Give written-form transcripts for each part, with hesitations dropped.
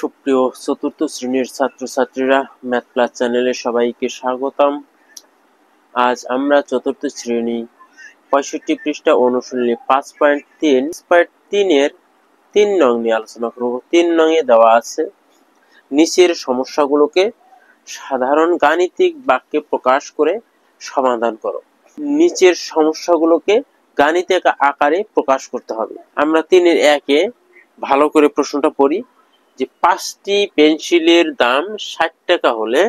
সুপ্রিয় চতুর্থ শ্রেণীর ছাত্রছাত্রীরা, ম্যাথ ক্লাস চ্যানেলে সবাইকে স্বাগতম। আজ আমরা চতুর্থ শ্রেণী 65 পৃষ্ঠা অনুশীলনী 5.3 এর 3 নং নিয়ে আলোচনা করব। 3 নং এ দেওয়া আছে, নিচের সমস্যাগুলোকে সাধারণ গাণিতিক বাক্যে প্রকাশ করে সমাধান করো। নিচের সমস্যাগুলোকে গাণিতিক আকারে প্রকাশ করতে হবে। আমরা 3 এর 1 এ ভালো করে প্রশ্নটা পড়ি যে 5টি পেন্সিলের দাম 60 টাকা হলে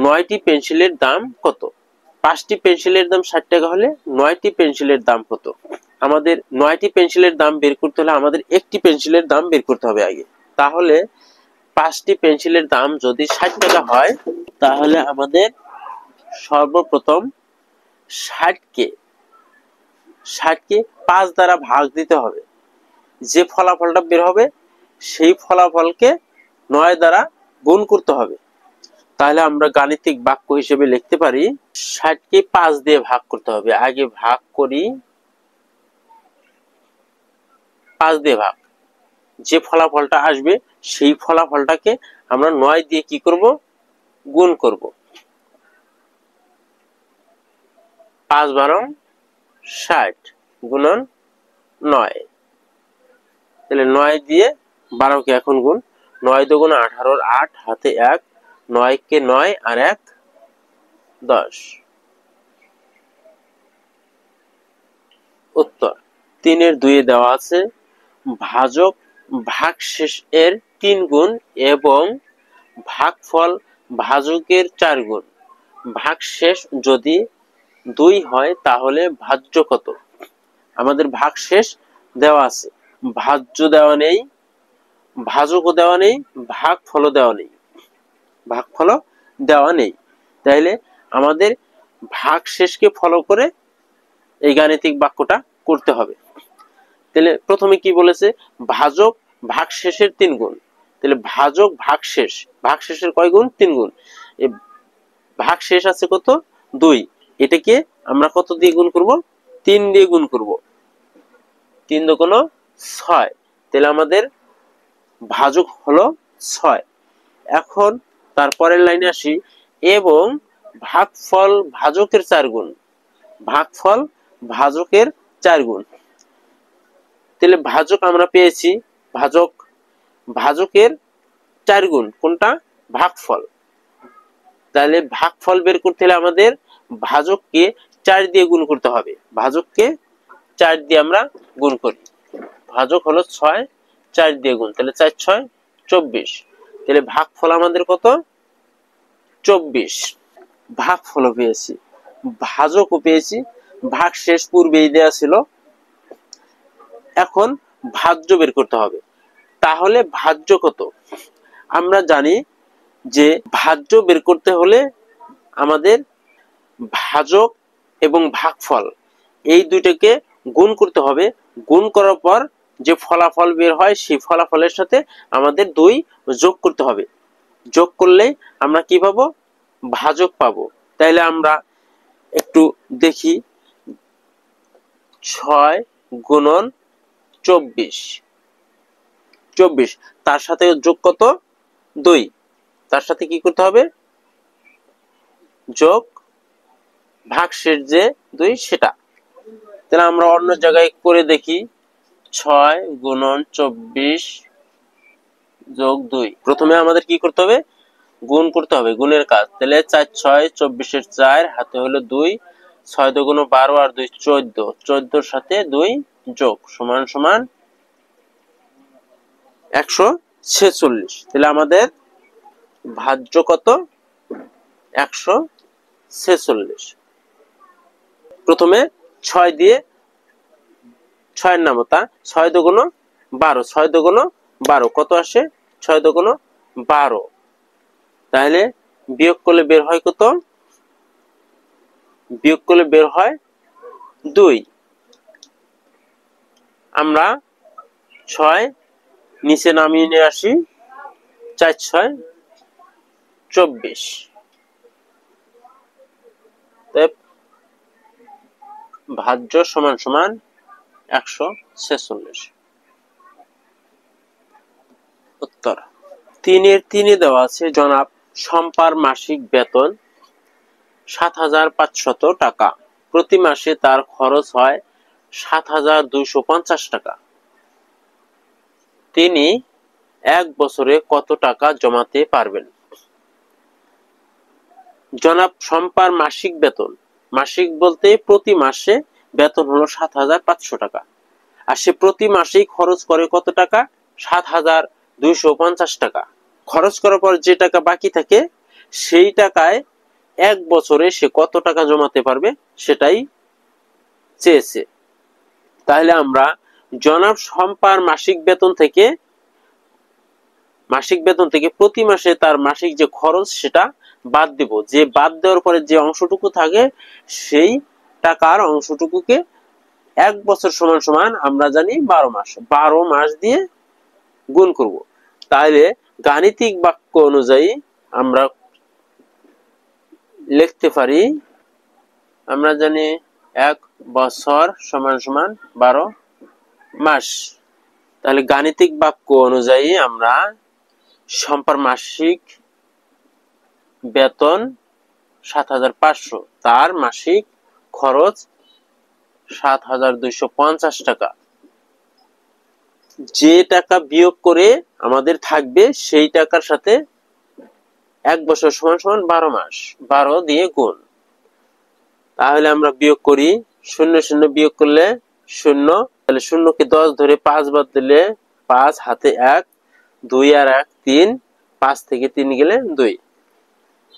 9টি পেন্সিলের দাম কত? 5টি পেন্সিলের দাম 60 টাকা হলে 9টি পেন্সিলের দাম কত? আমাদের 9টি পেন্সিলের দাম বের করতে হলে আমাদের একটি পেন্সিলের দাম বের করতে হবে আগে। তাহলে 5টি পেন্সিলের দাম যদি 60 টাকা হয়, তাহলে আমাদের সর্বপ্রথম 60কে 5 দ্বারা ভাগ দিতে হবে। যে ফলাফলটা বের হবে সেই ফলাফলকে 9 দ্বারা গুণ করতে হবে। তাহলে আমরা গাণিতিক বাক্য হিসেবে লিখতে পারি 60কে 5 দিয়ে ভাগ করতে হবে। আগে ভাগ করি, 5 দিয়ে ভাগ। যে ফলাফলটা আসবে সেই ফলাফলটাকে আমরা 9 দিয়ে কি করব? গুণ করব। 5 12 60 গুণন 9। তাহলে 9 দিয়ে 12 কে এখন গুণ। 9 দুগুণ 18, 8 হাতে 1, 9 কে 9 আর 1 10। উত্তর 3 এর 2 এ দেওয়া আছে, ভাজক ভাগশেষ এর 3 গুণ এবং ভাগফল ভাজকের 4 গুণ। ভাগশেষ যদি 2 হয় তাহলে ভাজ্য কত? আমাদের ভাগশেষ দেওয়া আছে, ভাজ্য দেওয়া নেই, ভাজকও দেওয়া নেই, ভাগফলও দেওয়া নেই। ভাগফলও দেওয়া নেই। তাইলে আমাদের ভাগশেষকে ফলো করে এই গাণিতিক বাক্যটা করতে হবে। তাহলে প্রথমে কি বলেছে? ভাজক ভাগশেষের 3 গুণ। তাহলে ভাজক ভাগশেষ, ভাগশেষের কয় গুণ? 3 গুণ। এই ভাগশেষ আছে কত? 2। এটাকে আমরা কত দিয়ে গুণ করব? 3 দিয়ে গুণ করব। 3 দুগুণ 6। তাহলে আমাদের ভাজক হলো 6। এখন তারপরের লাইনে আসি, এবং ভাগফল ভাজকের 4 গুণ। ভাগফল ভাজকের 4 গুণ। তাহলে ভাজক আমরা পেয়েছি, ভাজকের 4 গুণ কোনটা? ভাগফল। তাহলে ভাগফল বের করতে হলে আমাদের ভাজককে 4 দিয়ে গুণ করতে হবে। ভাজককে 4 দিয়ে আমরা গুণ করি। ভাজক হলো 6, 4 দিয়ে গুণ। তাহলে 4 6 24। তাহলে ভাগফল আমাদের কত? 24। ভাগফলও পেয়েছি, ভাজকও পেয়েছি, ভাগশেষ পূর্বেই দেয়া ছিল। এখন ভাজ্য বের করতে হবে। তাহলে ভাজ্য কত? আমরা জানি যে ভাজ্য বের করতে হলে আমাদের ভাজক এবং ভাগফল এই দুইটাকে গুণ করতে হবে। গুণ করার পর যে ফলাফল বের হয় সেই ফলাফলের সাথে আমাদের 2 যোগ করতে হবে। যোগ করলে আমরা কি পাবো? ভাজক পাবো। তাইলে আমরা একটু দেখি, 6 গুণন 24, 24 তার সাথে যোগ কত? 2। তার সাথে কি করতে হবে? যোগ ভাগশেষ যে 2 সেটা। তাহলে আমরা অন্য জায়গায় করে দেখি, 6 গুণন 24 যোগ 2। প্রথমে আমাদের কি করতে হবে? গুণ করতে হবে, গুণের কাজ। তাহলে 4 6 24 এর 4 হাতে হলো 2, 6 দুগুণ 12 আর 2 14, 14 এর সাথে 2 যোগ সমান সমান 146। তাহলে আমাদের ভাজ্য কত? 146। প্রথমে 6 দিয়ে 6 এর নামতা, 6 দুগুণ 12, 6 দুগুণ 12 কত আসে? 6 দুগুণ 12। তাহলে বিয়োগ করলে বের হয় কত? বিয়োগ করলে বের হয় 2। আমরা 6 নিচে নামিয়ে নিয়ে আসি, 4 6 24। ভাজ্য সমান সমান 146। উত্তর তিনে দেওয়া আছে জনাব শম্পার মাসিক বেতন ৭,৫০০ টাকা। প্রতি মাসে তার খরচ হয় ৭,২৫০ টাকা। তিনি এক বছরে কত টাকা জমাতে পারবেন? জনাব শম্পার মাসিক বেতন, মাসিক বলতে প্রতি মাসে বেতন হলো ৭,৫০০ টাকা, আর সে প্রতি মাসেই খরচ করে কত টাকা? ৭,২৫০ টাকা। খরচ করার পর যে টাকা বাকি থাকে সেই টাকায় এক বছরে সে কত টাকা জমাতে পারবে সেটাই চেয়েছে। তাহলে আমরা জনাব শম্পার মাসিক বেতন থেকে প্রতি মাসে তার মাসিক যে খরচ সেটা বাদ দেব। যে বাদ দেওয়ার পরে যে অংশটুকু থাকে সেই টাকার অংশটুকুকে এক বছর সমান সমান আমরা জানি 12 মাস, 12 মাস দিয়ে গুণ করব। তাহলে গাণিতিক বাক্য অনুযায়ী আমরা লিখতে পারি, আমরা জানি এক বছর সমান সমান 12 মাস। তাহলে গাণিতিক বাক্য অনুযায়ী আমরা শম্পার মাসিক বেতন ৭,৫০০, তার মাসিক খরচ ৭,২৫০ টাকা। যে টাকা বিয়োগ করে আমাদের থাকবে সেই টাকার সাথে এক বছর সমান সমান 12 মাস, 12 দিয়ে গুণ। তাহলে আমরা বিয়োগ করি, 0 0 বিয়োগ করলে 0, তাহলে 0 কে 10 ধরে 5 বাদ দিলে 5, হাতে 1, 2 আর 1 3, 5 থেকে 3 গেলে 2।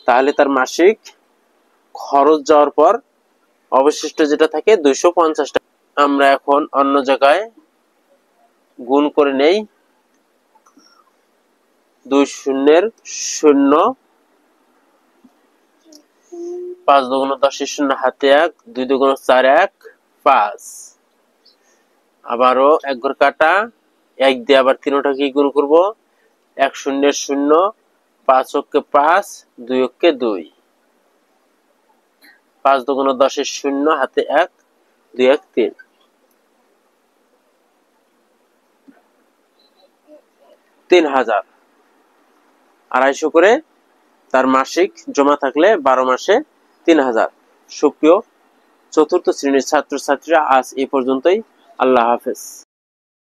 তাহলে তার মাসিক খরচ যাওয়ার পর অবশিষ্ট যেটা থাকে 250 টাকা। আমরা এখন অন্য জায়গায় গুণ করে নেই। 2 0 0, 5 দুগুণ 10, 0 হাতে 1, 2 দুগুণ 4 1 5। আবারও এক ঘর কাটা, 1 দিয়ে আবার তিনটাকে গুণ করব। 1 0 0, 5 অক্ষে 5, 2 অক্ষে 2, 5 দুগুণ 10, 0 হাতে 1, 2 1 3। 3,000 250 করে তার মাসিক জমা থাকলে 12 মাসে 3,000। সুপ্রিয় চতুর্থ শ্রেণীর ছাত্রছাত্রীরা, আজ এই পর্যন্তই। আল্লাহ হাফেজ।